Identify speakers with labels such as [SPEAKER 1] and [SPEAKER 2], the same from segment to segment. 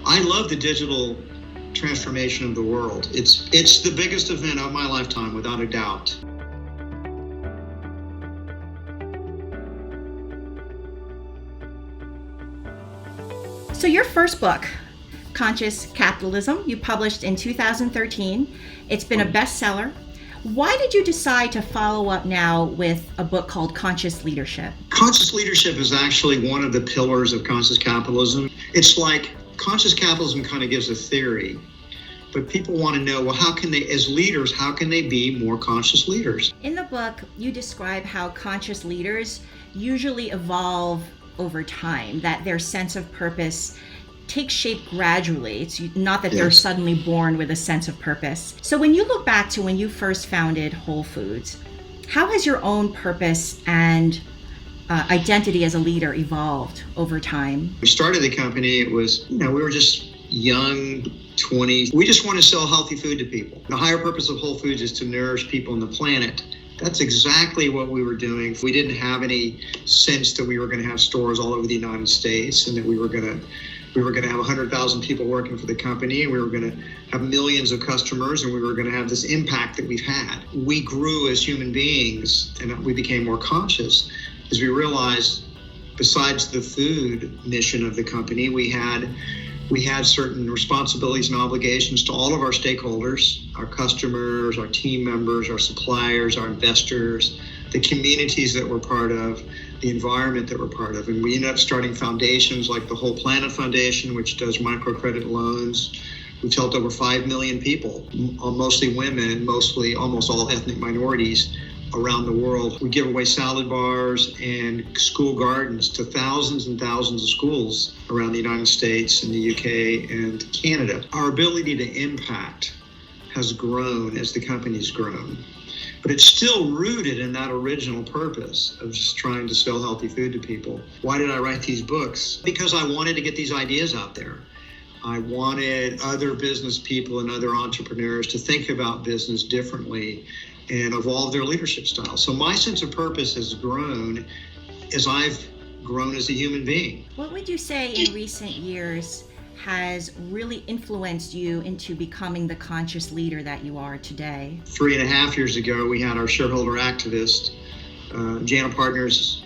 [SPEAKER 1] I love the digital transformation of the world. It's the biggest event of my lifetime, without a doubt.
[SPEAKER 2] So your first book, Conscious Capitalism, you published in 2013. It's been a bestseller. Why did you decide to follow up now with a book called Conscious Leadership?
[SPEAKER 1] Conscious leadership is actually one of the pillars of conscious capitalism. It's like conscious capitalism kind of gives a theory, but people want to know, well, how can they, as leaders, how can they be more conscious leaders?
[SPEAKER 2] In the book, you describe how conscious leaders usually evolve over time, that their sense of purpose takes shape gradually. It's not that they're suddenly born with a sense of purpose. So when you look back to when you first founded Whole Foods, how has your own purpose and identity as a leader evolved over time?
[SPEAKER 1] We started the company, it was, we were just young, 20s. We just want to sell healthy food to people. The higher purpose of Whole Foods is to nourish people on the planet. That's exactly what we were doing. We didn't have any sense that we were going to have stores all over the United States and that we were going to have 100,000 people working for the company, and we were going to have millions of customers, and we were going to have this impact that we've had. We grew as human beings, and we became more conscious as we realized, besides the food mission of the company, we had certain responsibilities and obligations to all of our stakeholders, our customers, our team members, our suppliers, our investors, the communities that we're part of, the environment that we're part of. And we ended up starting foundations like the Whole Planet Foundation, which does microcredit loans. We've helped over 5 million people, mostly women, mostly almost all ethnic minorities around the world. We give away salad bars and school gardens to thousands and thousands of schools around the United States and the UK and Canada. Our ability to impact has grown as the company's grown, but it's still rooted in that original purpose of just trying to sell healthy food to people. Why did I write these books? Because I wanted to get these ideas out there. I wanted other business people and other entrepreneurs to think about business differently and evolve their leadership style. So my sense of purpose has grown as I've grown as a human being.
[SPEAKER 2] What would you say in recent years has really influenced you into becoming the conscious leader that you are today?
[SPEAKER 1] 3.5 years ago, we had our shareholder activist, JANA Partners,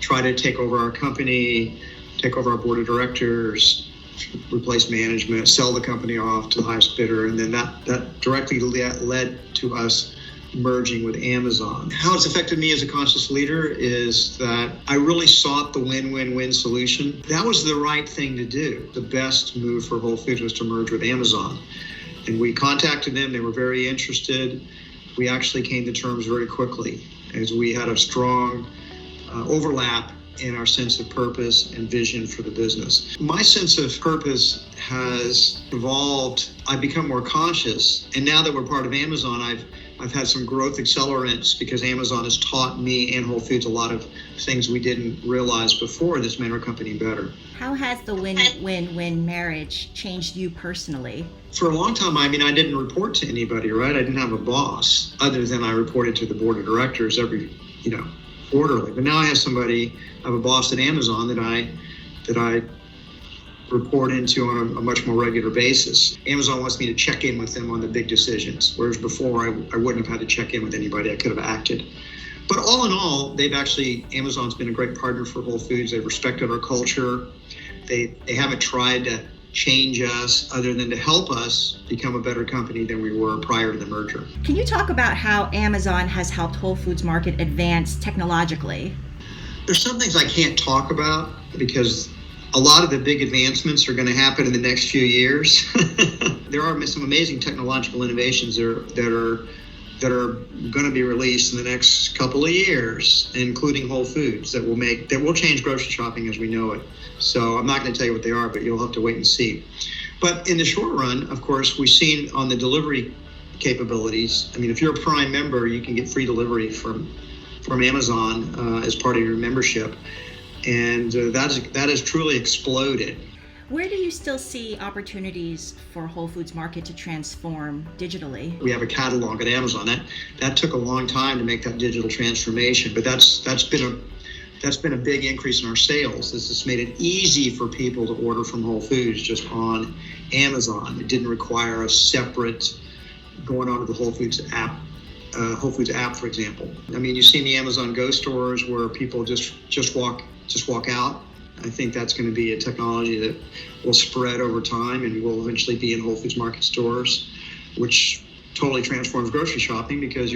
[SPEAKER 1] try to take over our company, take over our board of directors, replace management, sell the company off to the highest bidder, and then that directly led to us merging with Amazon. How it's affected me as a conscious leader is that I really sought the win-win-win solution. That was the right thing to do. The best move for Whole Foods was to merge with Amazon. And we contacted them. They were very interested. We actually came to terms very quickly as we had a strong overlap in our sense of purpose and vision for the business. My sense of purpose has evolved. I've become more conscious. And now that we're part of Amazon, I've had some growth accelerants because Amazon has taught me and Whole Foods a lot of things we didn't realize before that's made our company better.
[SPEAKER 2] How has the win-win-win marriage changed you personally?
[SPEAKER 1] For a long time, I didn't report to anybody, right? I didn't have a boss other than I reported to the board of directors every, quarterly. But now I have a boss at Amazon that I report into on a much more regular basis. Amazon wants me to check in with them on the big decisions, whereas before I wouldn't have had to check in with anybody. I could have acted. But all in all, Amazon's been a great partner for Whole Foods. They've respected our culture. They haven't tried to change us other than to help us become a better company than we were prior to the merger.
[SPEAKER 2] Can you talk about how Amazon has helped Whole Foods Market advance technologically?
[SPEAKER 1] There's some things I can't talk about because a lot of the big advancements are going to happen in the next few years. There are some amazing technological innovations that are going to be released in the next couple of years, including Whole Foods, that will change grocery shopping as we know it. So I'm not going to tell you what they are, but you'll have to wait and see. But in the short run, of course, we've seen on the delivery capabilities. If you're a Prime member, you can get free delivery from Amazon as part of your membership. And that has truly exploded.
[SPEAKER 2] Where do you still see opportunities for Whole Foods Market to transform digitally?
[SPEAKER 1] We have a catalog at Amazon. That took a long time to make that digital transformation, but that's been That's been a big increase in our sales. This has made it easy for people to order from Whole Foods just on Amazon. It didn't require a separate going onto the Whole Foods app, for example. I mean, you've seen the Amazon Go stores where people just walk out. I think that's going to be a technology that will spread over time and will eventually be in Whole Foods Market stores, which totally transforms grocery shopping because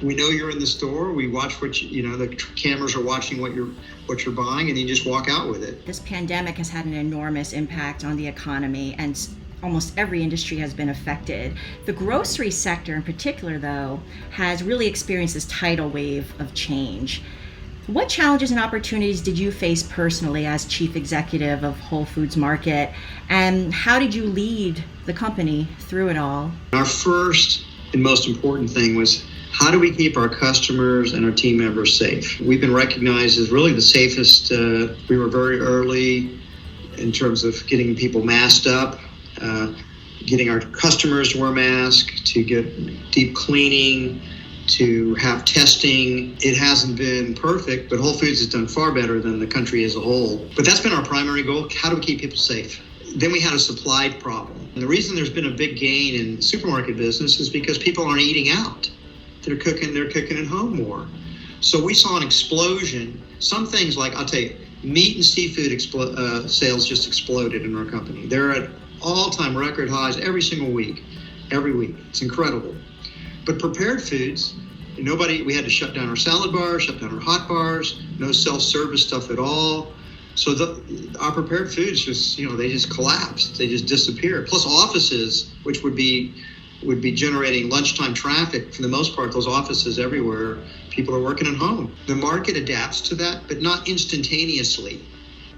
[SPEAKER 1] we know you're in the store. We watch the cameras are watching what you're buying, and you just walk out with it.
[SPEAKER 2] This pandemic has had an enormous impact on the economy, and almost every industry has been affected. The grocery sector in particular, though, has really experienced this tidal wave of change. What challenges and opportunities did you face personally as chief executive of Whole Foods Market, and how did you lead the company through it all?
[SPEAKER 1] Our first and most important thing was, how do we keep our customers and our team members safe? We've been recognized as really the safest. We were very early in terms of getting people masked up, getting our customers to wear masks, to get deep cleaning, to have testing. It hasn't been perfect, but Whole Foods has done far better than the country as a whole. But that's been our primary goal. How do we keep people safe? Then we had a supply problem. And the reason there's been a big gain in supermarket business is because people aren't eating out. They're cooking at home more. So we saw an explosion. Some things like, I'll tell you, meat and seafood sales just exploded in our company. They're at all-time record highs every single week, every week. It's incredible. But prepared foods, we had to shut down our salad bars, shut down our hot bars, no self-service stuff at all. So our prepared foods they just collapsed. They just disappeared. Plus offices, which would be generating lunchtime traffic. For the most part, those offices everywhere, people are working at home. The market adapts to that, but not instantaneously.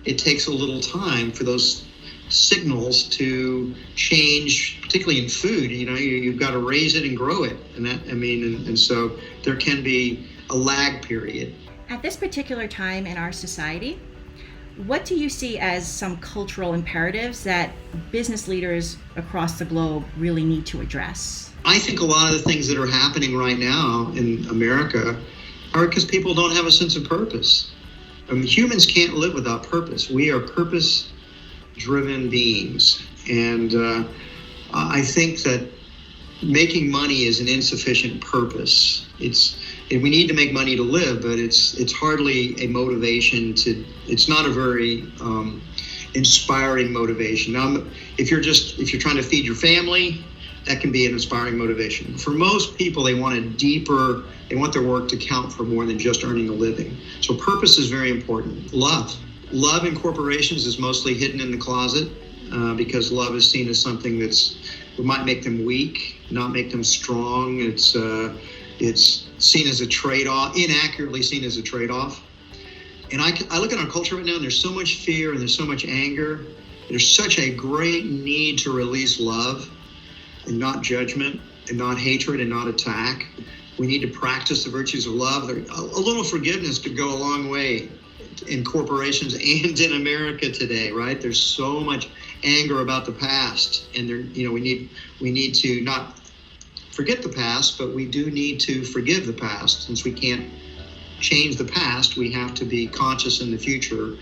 [SPEAKER 1] It takes a little time for those signals to change, particularly in food. You've got to raise it and grow it. And so there can be a lag period.
[SPEAKER 2] At this particular time in our society, what do you see as some cultural imperatives that business leaders across the globe really need to address?
[SPEAKER 1] I think a lot of the things that are happening right now in America are because people don't have a sense of purpose. Humans can't live without purpose. We are purpose-driven beings. And I think that making money is an insufficient purpose. We need to make money to live, but it's hardly a motivation it's not a very inspiring motivation. Now, if you're trying to feed your family, that can be an inspiring motivation. For most people, they want their work to count for more than just earning a living. So purpose is very important. Love in corporations is mostly hidden in the closet because love is seen as something that might make them weak, not make them strong. It's seen as a trade-off, inaccurately seen as a trade-off. And I look at our culture right now, and there's so much fear and there's so much anger. There's such a great need to release love and not judgment and not hatred and not attack. We need to practice the virtues of love. A little forgiveness could go a long way in corporations and in America today, right? There's so much anger about the past, and we need to not forget the past, but we do need to forgive the past. Since we can't change the past, we have to be conscious in the future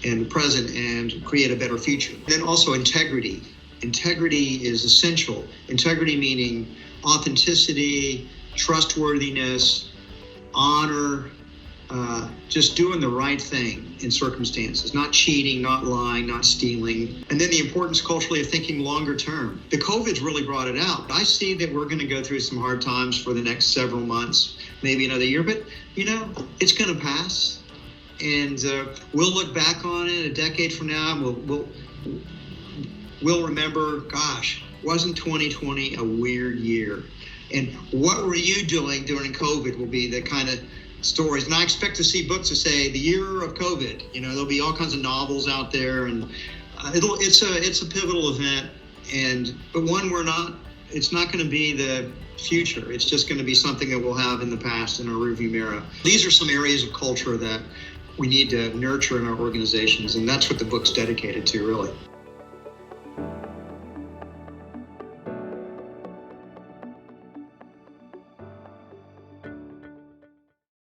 [SPEAKER 1] and the present and create a better future. And then also integrity. Integrity is essential. Integrity meaning authenticity, trustworthiness, honor, just doing the right thing in circumstances, not cheating, not lying, not stealing. And then the importance culturally of thinking longer term. The COVID's really brought it out. I see that we're going to go through some hard times for the next several months, maybe another year, but it's going to pass. And we'll look back on it a decade from now. We'll remember, gosh, wasn't 2020 a weird year? And what were you doing during COVID will be the kind of stories. And I expect to see books that say the year of COVID. There'll be all kinds of novels out there, and it's a pivotal event. But one it's not going to be the future. It's just going to be something that we'll have in the past in our rearview mirror. These are some areas of culture that we need to nurture in our organizations, and that's what the book's dedicated to, really.